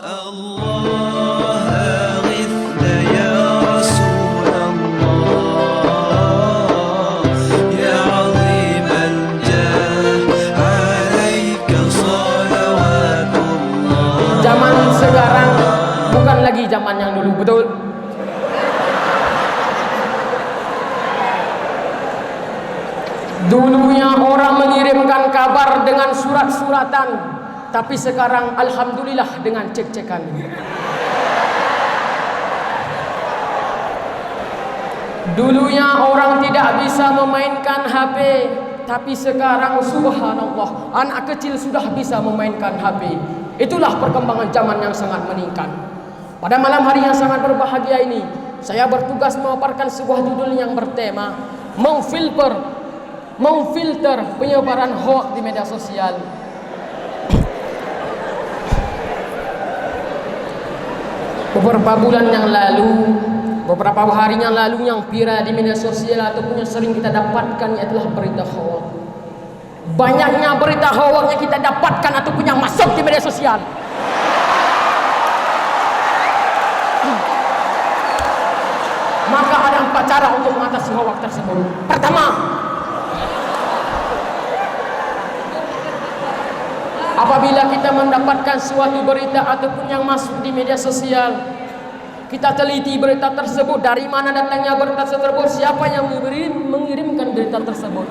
الله أغثنا يا رسول الله يا عظيم الجاه عليك صلوات الله. Zaman sekarang bukan lagi zaman yang dulu, betul? Dulunya orang mengirimkan kabar dengan surat-suratan, tapi sekarang alhamdulillah dengan cek-cekan. Dulunya orang tidak bisa memainkan HP, tapi sekarang subhanallah anak kecil sudah bisa memainkan HP. Itulah perkembangan zaman yang sangat meningkat. Pada malam hari yang sangat berbahagia ini, saya bertugas memaparkan sebuah judul yang bertema memfilter penyebaran hoax di media sosial. Beberapa bulan yang lalu, beberapa hari yang lalu yang viral di media sosial ataupun yang sering kita dapatkan adalah berita hoax. Banyaknya berita hoax yang kita dapatkan ataupun yang masuk di media sosial. Maka ada 4 cara untuk mengatasi hoax tersebut. Pertama, apabila kita mendapatkan suatu berita ataupun yang masuk di media sosial, kita teliti berita tersebut, dari mana datangnya berita tersebut, siapa yang mengirimkan berita tersebut.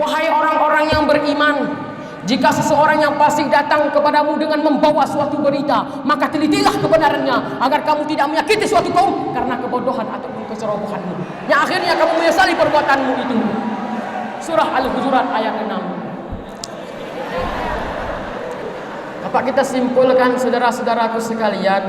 Wahai orang-orang yang beriman, jika seseorang yang fasik datang kepadamu dengan membawa suatu berita, maka telitilah kebenarannya agar kamu tidak menyakiti suatu kaum karena kebodohan ataupun kecerobohanmu, yang akhirnya kamu menyesali perbuatanmu itu. Surah Al-Hujurat ayat 6. Dapat kita simpulkan saudara-saudaraku sekalian,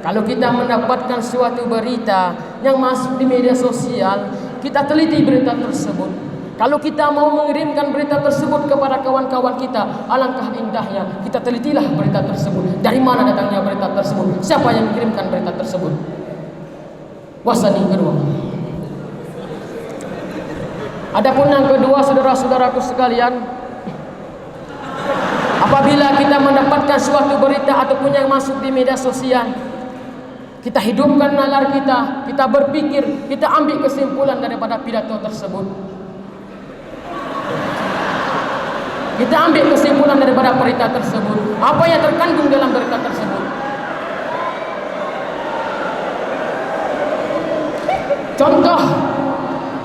kalau kita mendapatkan suatu berita yang masuk di media sosial, kita teliti berita tersebut. Kalau kita mau mengirimkan berita tersebut kepada kawan-kawan kita, alangkah indahnya kita telitilah berita tersebut. Dari mana datangnya berita tersebut? Siapa yang mengirimkan berita tersebut? Wasani kedua. Adapun yang kedua, saudara-saudaraku sekalian, apabila kita mendapatkan suatu berita ataupun yang masuk di media sosial, kita hidupkan nalar kita berpikir, kita ambil kesimpulan daripada pidato tersebut. Kita ambil kesimpulan daripada berita tersebut. Apa yang terkandung dalam berita tersebut? Contoh,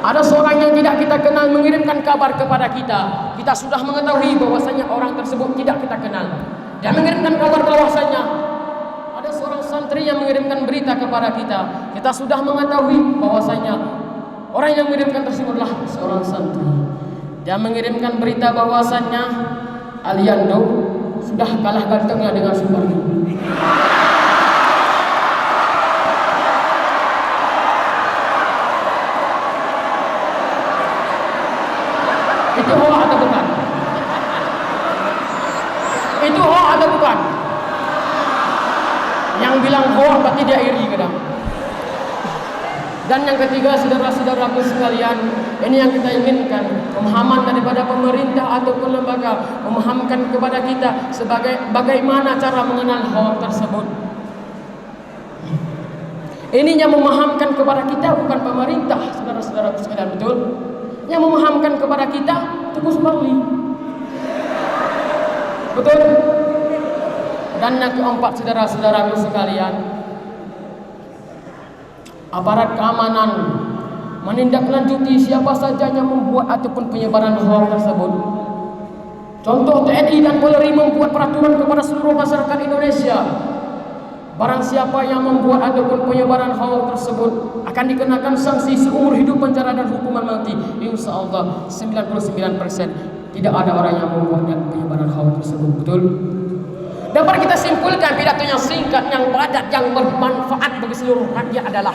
ada seorang yang tidak kita kenal mengirimkan kabar kepada kita. Kita sudah mengetahui bahwasanya orang tersebut tidak kita kenal. Dia mengirimkan kabar bahwasanya ada seorang santri yang mengirimkan berita kepada kita. Kita sudah mengetahui bahwasanya orang yang mengirimkan tersebutlah seorang santri. Dia mengirimkan berita bahwasannya Aliando sudah kalah gantengnya dengan Supardi. Itu hoax atau bukan? Itu hoax atau bukan? Yang bilang hoax berarti dia iri kadang. Dan yang ketiga, saudara-saudaraku sekalian, ini yang kita inginkan, pemahaman daripada pemerintah ataupun lembaga memahamkan kepada kita sebagai bagaimana cara mengenal hoax tersebut. Ini yang memahamkan kepada kita bukan pemerintah, saudara-saudaraku sekalian, betul? Yang memahamkan kepada kita Teguh Supardi, betul? Dan yang keempat, saudara-saudaraku sekalian, aparat keamanan menindaklanjuti siapa saja yang membuat ataupun penyebaran hoax tersebut. Contoh, TNI dan Polri membuat peraturan kepada seluruh masyarakat Indonesia. Barang siapa yang membuat ataupun penyebaran hoax tersebut akan dikenakan sanksi seumur hidup penjara dan hukuman mati. InsyaAllah 99% tidak ada orang yang membuat dan penyebaran hoax tersebut, betul? Dapat kita simpulkan pidato yang singkat, yang padat, yang bermanfaat bagi seluruh rakyat adalah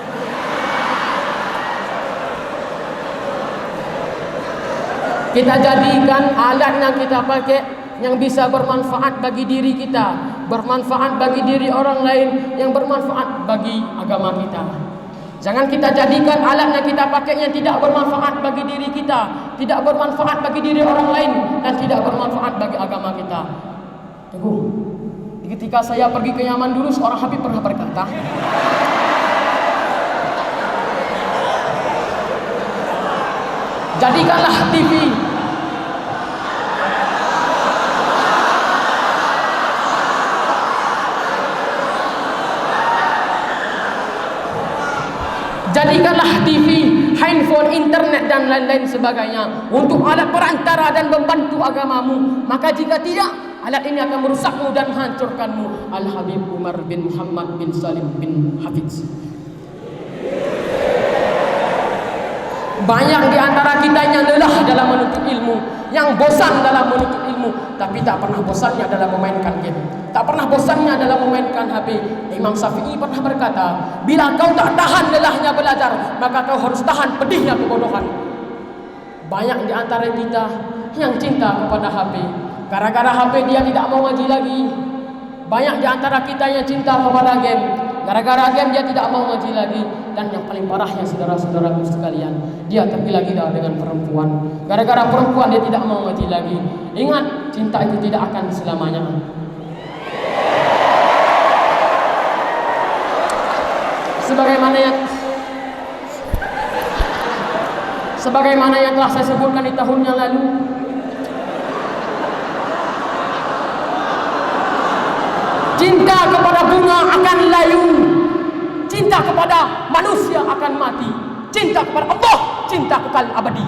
kita jadikan alat yang kita pakai yang bisa bermanfaat bagi diri kita, bermanfaat bagi diri orang lain, yang bermanfaat bagi agama kita. Jangan kita jadikan alat yang kita pakai yang tidak bermanfaat bagi diri kita, tidak bermanfaat bagi diri orang lain, dan tidak bermanfaat bagi agama kita. Teguh, Ketika saya pergi ke Yaman dulu, seorang Habib pernah berkata, jadikanlah TV handphone, internet dan lain-lain sebagainya untuk alat perantara dan membantu agamamu. Maka jika tidak, alat ini akan merusakmu dan menghancurkanmu. Al-Habib Umar bin Muhammad bin Salim bin Hafiz. Banyak di antara kita yang lelah dalam menuntut ilmu, yang bosan dalam menuntut ilmu, tapi tak pernah bosannya dalam memainkan game, tak pernah bosannya dalam memainkan HP. Imam Syafi'i pernah berkata, bila kau tak tahan lelahnya belajar, maka kau harus tahan pedihnya kebodohan. Banyak di antara kita yang cinta kepada HP, gara-gara HP dia tidak mau ngaji lagi. Banyak di antara kita yang cinta kepada game, gara-gara game dia tidak mau ngaji lagi. Dan yang paling parahnya, saudara-saudaraku sekalian, dia tergila-gila dengan perempuan. Gara-gara perempuan dia tidak mau ngaji lagi. Ingat, cinta itu tidak akan selamanya. Sebagaimana yang telah saya sebutkan di tahun yang lalu, cinta kepada bunga akan layu, cinta kepada manusia akan mati, cinta kepada Allah, cinta kekal abadi.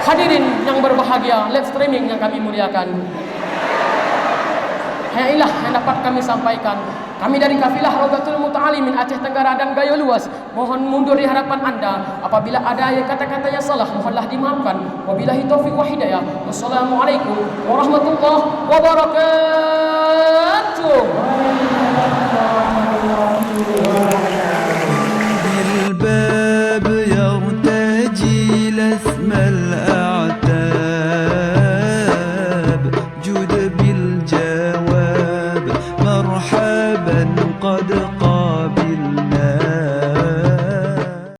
Hadirin yang berbahagia, live streaming yang kami muliakan, inilah yang dapat kami sampaikan. Kami dari kafilah Rawdatul Muta'alimin Aceh Tenggara dan Gayo Luas mohon mundur di hadapan anda. Apabila ada kata-kata yang salah, mohonlah dimaafkan. Wabillahi taufiq wa hidayah. Wassalamualaikum warahmatullahi wabarakatuh. بالباب يرتجي لثم الأعتاب جد بالجواب مرحبا قد